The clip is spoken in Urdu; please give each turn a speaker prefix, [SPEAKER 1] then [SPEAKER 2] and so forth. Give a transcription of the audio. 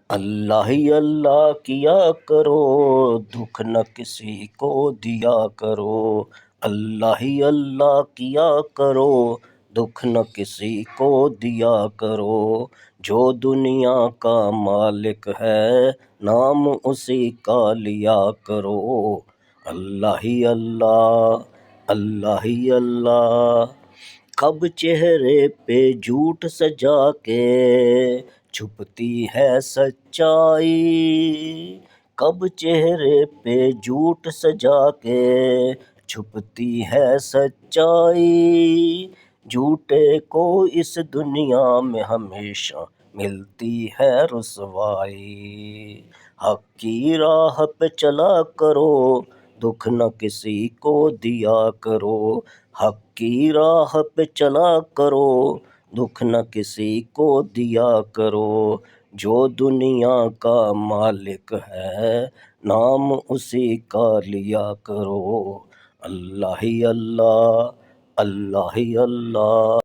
[SPEAKER 1] اللہ ہی اللہ کیا کرو، دکھ نہ کسی کو دیا کرو۔ اللہ ہی اللہ کیا کرو، دکھ نہ کسی کو دیا کرو۔ جو دنیا کا مالک ہے، نام اسی کا لیا کرو۔ اللہ ہی اللہ، اللہ ہی اللہ۔ کب چہرے پہ جھوٹ سجا کے چھپتی ہے سچائی، کب چہرے پہ جھوٹ سجا کے چھپتی ہے سچائی۔ جھوٹے کو اس دنیا میں ہمیشہ ملتی ہے رسوائی۔ حق کی راہ پہ چلا کرو، دکھ نہ کسی کو دیا کرو۔ حق کی راہ پہ چلا کرو، دکھ نہ کسی کو دیا کرو۔ جو دنیا کا مالک ہے، نام اسی کا لیا کرو۔ اللہ ہی اللہ، اللہ ہی اللہ۔